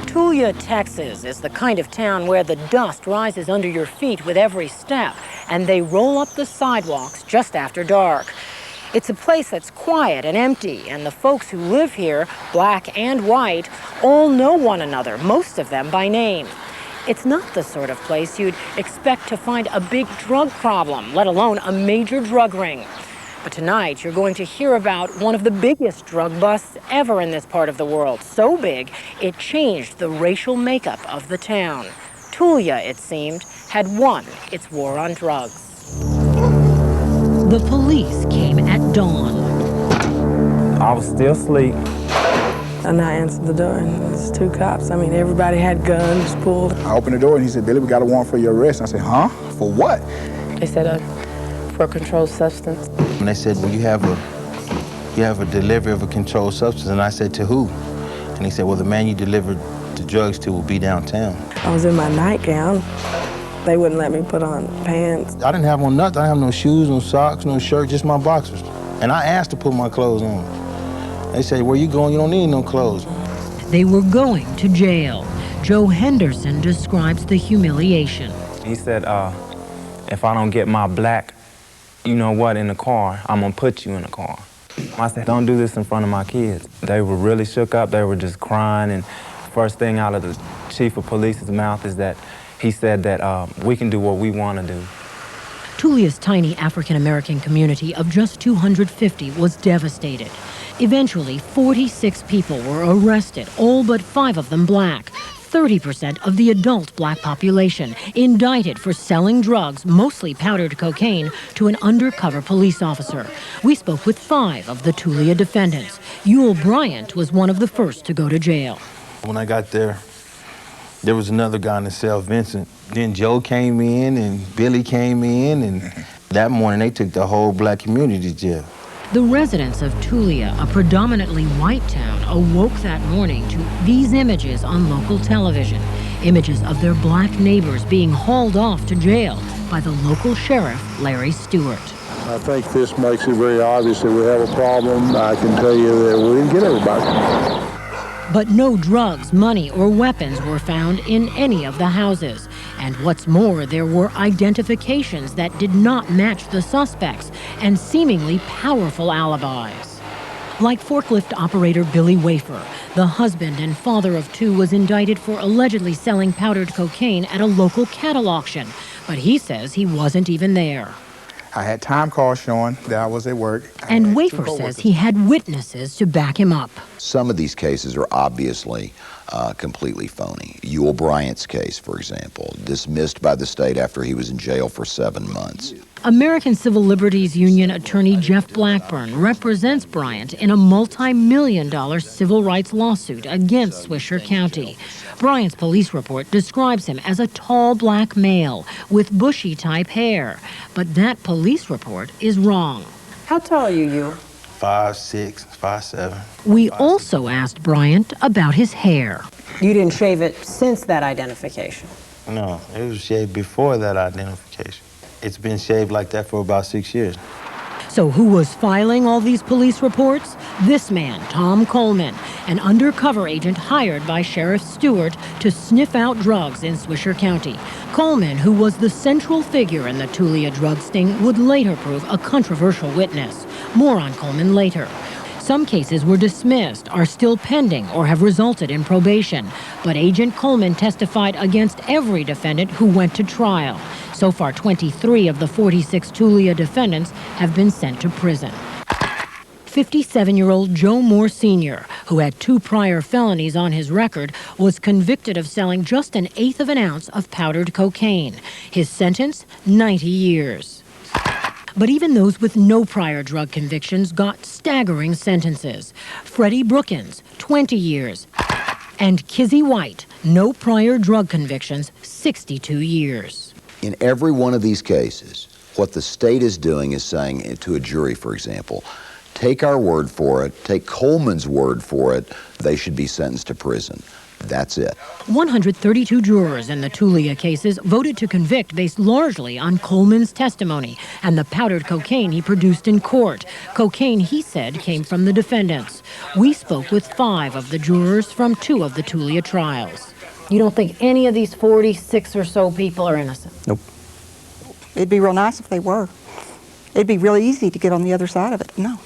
Tulia, Texas is the kind of town where the dust rises under your feet with every step, and they roll up the sidewalks just after dark. It's a place that's quiet and empty, and the folks who live here, black and white, all know one another, most of them by name. It's not the sort of place you'd expect to find a big drug problem, let alone a major drug ring. But tonight, you're going to hear about one of the biggest drug busts ever in this part of the world. So big, it changed the racial makeup of the town. Tulia, it seemed, had won its war on drugs. The police came at dawn. I was still asleep. And I answered the door, and there's two cops. I mean, everybody had guns pulled. I opened the door, and he said, "Billy, we got a warrant for your arrest." And I said, "Huh? For what?" They said, for a controlled substance. And they said, "Well, you have a delivery of a controlled substance." And I said, "To who?" And he said, "Well, the man you delivered the drugs to will be downtown." I was in my nightgown. They wouldn't let me put on pants. I didn't have on nothing. I didn't have no shoes, no socks, no shirt, just my boxers. And I asked to put my clothes on. They said, "Where you going? You don't need no clothes." They were going to jail. Joe Henderson describes the humiliation. He said, if I don't get my black, you know what, in the car, I'm gonna put you in the car. I said, "Don't do this in front of my kids." They were really shook up. They were just crying. And first thing out of the chief of police's mouth is that he said that we can do what we want to do. Tulia's tiny African-American community of just 250 was devastated. Eventually, 46 people were arrested, all but 5 of them black. 30% of the adult black population indicted for selling drugs, mostly powdered cocaine, to an undercover police officer. We spoke with 5 of the Tulia defendants. Yule Bryant was one of the first to go to jail. When I got there, there was another guy in the cell, Vincent. Then Joe came in and Billy came in, and that morning they took the whole black community to jail. The residents of Tulia, a predominantly white town, awoke that morning to these images on local television. Images of their black neighbors being hauled off to jail by the local sheriff, Larry Stewart. I think this makes it very obvious that we have a problem. I can tell you that we didn't get everybody. But no drugs, money, or weapons were found in any of the houses. And what's more, there were identifications that did not match the suspects and seemingly powerful alibis. Like forklift operator Billy Wafer, the husband and father of 2 was indicted for allegedly selling powdered cocaine at a local cattle auction. But he says he wasn't even there. I had time cards showing that I was at work. And Wafer says he had witnesses to back him up. Some of these cases are obviously completely phony. Yule Bryant's case, for example, dismissed by the state after he was in jail for 7 months. American Civil Liberties Union attorney Jeff Blackburn represents Bryant in a multi-million-dollar civil rights lawsuit against Swisher County. Bryant's police report describes him as a tall black male with bushy-type hair. But that police report is wrong. How tall are you? 5'6", 5'7". We also asked Bryant about his hair. You didn't shave it since that identification? No, it was shaved before that identification. It's been shaved like that for about 6 years. So who was filing all these police reports? This man, Tom Coleman, an undercover agent hired by Sheriff Stewart to sniff out drugs in Swisher County. Coleman, who was the central figure in the Tulia drug sting, would later prove a controversial witness. More on Coleman later. Some cases were dismissed, are still pending, or have resulted in probation. But Agent Coleman testified against every defendant who went to trial. So far, 23 of the 46 Tulia defendants have been sent to prison. 57-year-old Joe Moore Sr., who had 2 prior felonies on his record, was convicted of selling just 1/8 of an ounce of powdered cocaine. His sentence, 90 years. But even those with no prior drug convictions got staggering sentences. Freddie Brookins, 20 years. And Kizzy White, no prior drug convictions, 62 years. In every one of these cases, what the state is doing is saying to a jury, for example, take our word for it, take Coleman's word for it, they should be sentenced to prison. That's it. 132 jurors in the Tulia cases voted to convict based largely on Coleman's testimony and the powdered cocaine he produced in court. Cocaine, he said, came from the defendants. We spoke with 5 of the jurors from 2 of the Tulia trials. You don't think any of these 46 or so people are innocent? Nope. It'd be real nice if they were. It'd be really easy to get on the other side of it. No.